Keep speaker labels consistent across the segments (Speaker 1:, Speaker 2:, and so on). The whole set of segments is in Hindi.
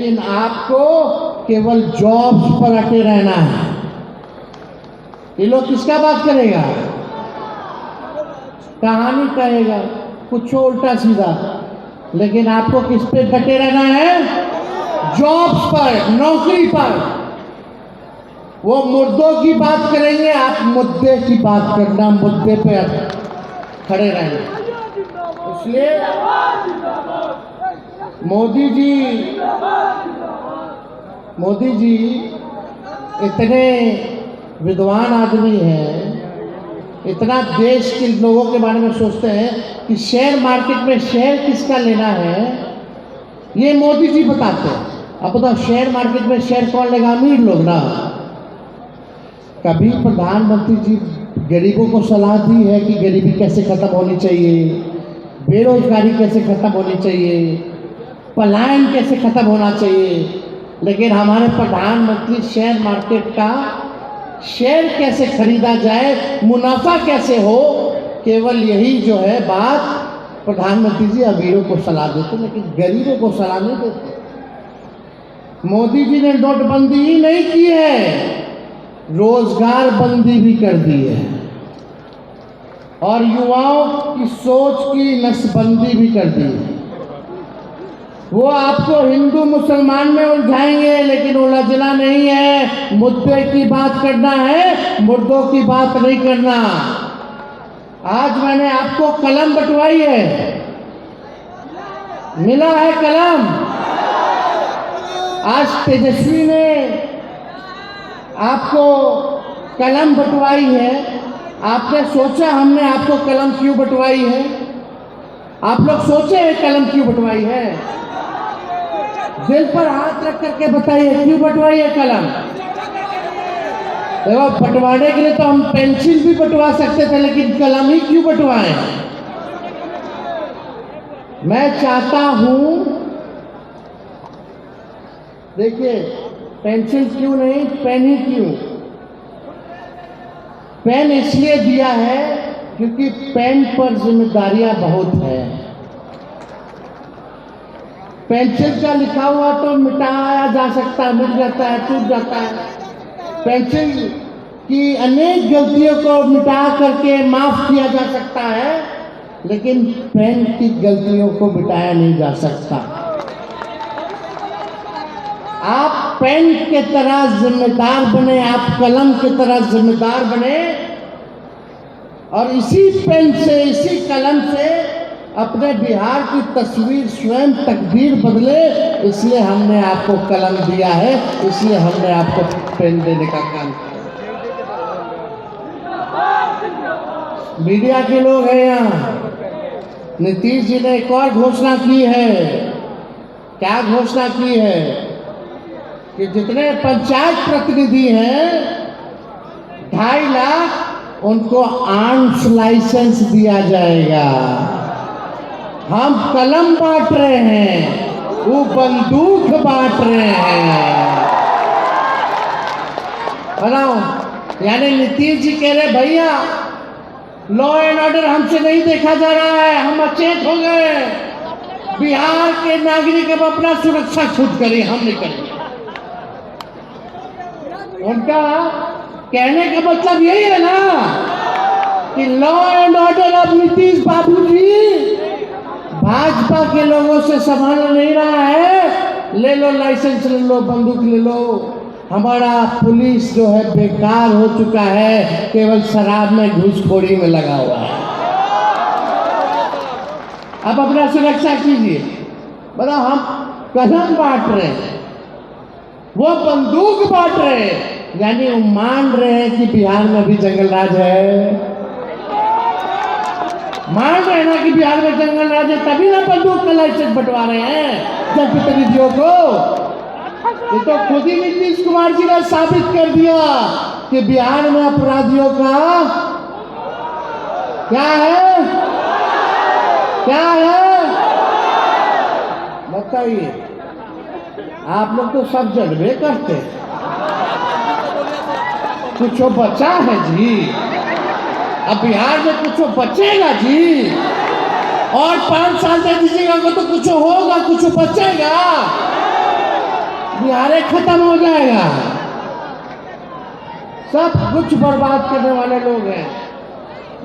Speaker 1: लेकिन आपको केवल जॉब्स पर अटे रहना है। ये लोग किसका बात करेगा? कहानी कहेगा कुछ उल्टा सीधा, लेकिन आपको किस पे डटे रहना है? जॉब्स पर, नौकरी पर। वो मुद्दों की बात करेंगे, आप मुद्दे की बात करना, मुद्दे पे खड़े रहना। इसलिए मोदी जी इतने विद्वान आदमी हैं, इतना देश के लोगों के बारे में सोचते हैं कि शेयर मार्केट में शेयर किसका लेना है, ये मोदी जी बताते हैं। अब बताओ शेयर मार्केट में शेयर कौन लेगा? अमीर लोग ना। कभी प्रधानमंत्री जी गरीबों को सलाह दी है कि गरीबी कैसे खत्म होनी चाहिए, बेरोजगारी कैसे खत्म होनी चाहिए, पलायन कैसे खत्म होना चाहिए? लेकिन हमारे प्रधानमंत्री शेयर मार्केट का शेयर कैसे खरीदा जाए, मुनाफा कैसे हो, केवल यही जो है बात प्रधानमंत्री जी अमीरों को सलाह देते, लेकिन गरीबों को सलाह नहीं देते। मोदी जी ने नोटबंदी ही नहीं की है, रोजगार बंदी भी कर दी है और युवाओं की सोच की नसबंदी भी कर दी है। वो आपको हिंदू मुसलमान में उलझाएंगे, लेकिन उलझना नहीं है, मुद्दे की बात करना है, मुद्दों की बात नहीं करना। आज मैंने आपको कलम बंटवाई है, मिला है कलम। आज तेजस्वी ने आपको कलम बंटवाई है। आपने सोचा हमने आपको कलम क्यों बंटवाई है? आप लोग सोचे हैं कलम क्यों बंटवाई है? दिल पर हाथ रख करके बताइए क्यों बंटवाई है कलम? देखो, बंटवाने के लिए तो हम पेंसिल भी बंटवा सकते थे, लेकिन कलम ही क्यों बंटवाए? मैं चाहता हूं, देखिए, पेंसिल क्यों नहीं, पेन ही क्यों? पेन इसलिए दिया है क्योंकि पेन पर जिम्मेदारियां बहुत है। पेंसिल का लिखा हुआ तो मिटाया जा सकता है, मिट जाता है, टूट जाता है। पेंसिल की अनेक गलतियों को मिटा करके माफ किया जा सकता है, लेकिन पेन की गलतियों को मिटाया नहीं जा सकता। आप पेन के तरह जिम्मेदार बने, आप कलम के तरह जिम्मेदार बने और इसी पेन से, इसी कलम से अपने बिहार की तस्वीर, स्वयं तकदीर बदले। इसलिए हमने आपको कलम दिया है, इसलिए हमने आपको पेन देने का काम किया। मीडिया के लोग हैं यहाँ। नीतीश जी ने एक और घोषणा की है। क्या घोषणा की है? कि जितने पंचायत प्रतिनिधि हैं 2.5 लाख उनको आर्म्स लाइसेंस दिया जाएगा। हम कलम बांट रहे हैं, वो बंदूक बांट रहे हैं। बताओ, यानी नीतीश जी कह रहे भैया लॉ एंड ऑर्डर हमसे नहीं देखा जा रहा है, हम अचेत हो गए, बिहार के नागरिक अब अपना सुरक्षा खुद करें, हम नहीं करेंगे। उनका कहने का मतलब यही है ना कि लॉ एंड ऑर्डर अब नीतीश बाबू जी भाजपा के लोगों से संभाल नहीं रहा है। ले लो लाइसेंस, ले लो बंदूक, ले लो। हमारा पुलिस जो है बेकार हो चुका है, केवल शराब में घूसखोरी में लगा हुआ है। अब अपना सुरक्षा कीजिए। बताओ, हम कलम बांट रहे हैं, वो बंदूक बांट रहे हैं, यानी वो मान रहे हैं कि बिहार में भी जंगल राज है। मान रहे हैं ना कि बिहार में जंगल राज है, तभी ना बंदूक का लाइसेंस बंटवा रहे हैं जनप्रतिनिधियों को। ये तो खुद ही नीतीश कुमार जी ने साबित कर दिया कि बिहार में अपराधियों का क्या है, क्या है बताइए। आप लोग तो सब जलवे करते, कुछ बचा है जी? अब बिहार में कुछ बचेगा जी? और 5 साल दे दीजिएगा तो कुछ होगा, कुछ बचेगा? बिहार खत्म हो जाएगा। सब कुछ बर्बाद करने वाले लोग हैं।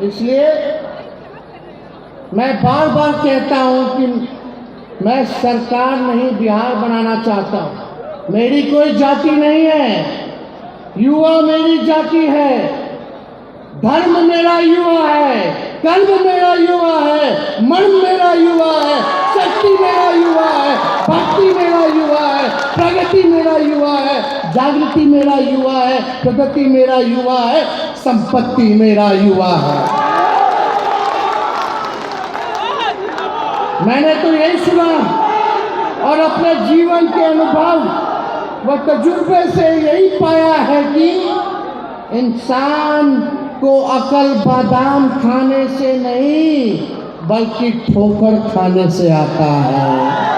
Speaker 1: इसलिए मैं बार बार कहता हूं कि मैं सरकार नहीं बिहार बनाना चाहता हूं। मेरी कोई जाति नहीं है, युवा मेरी जाति है, धर्म मेरा युवा है, कर्म मेरा युवा है, मन मेरा युवा है, शक्ति मेरा युवा है, भक्ति मेरा युवा है, प्रगति मेरा युवा है, जागृति मेरा युवा है, प्रगति मेरा युवा है, संपत्ति मेरा युवा है। मैंने तो यही सुना और अपने जीवन के अनुभव व तजुर्बे से यही पाया है कि इंसान को अकल बादाम खाने से नहीं बल्कि ठोकर खाने से आता है।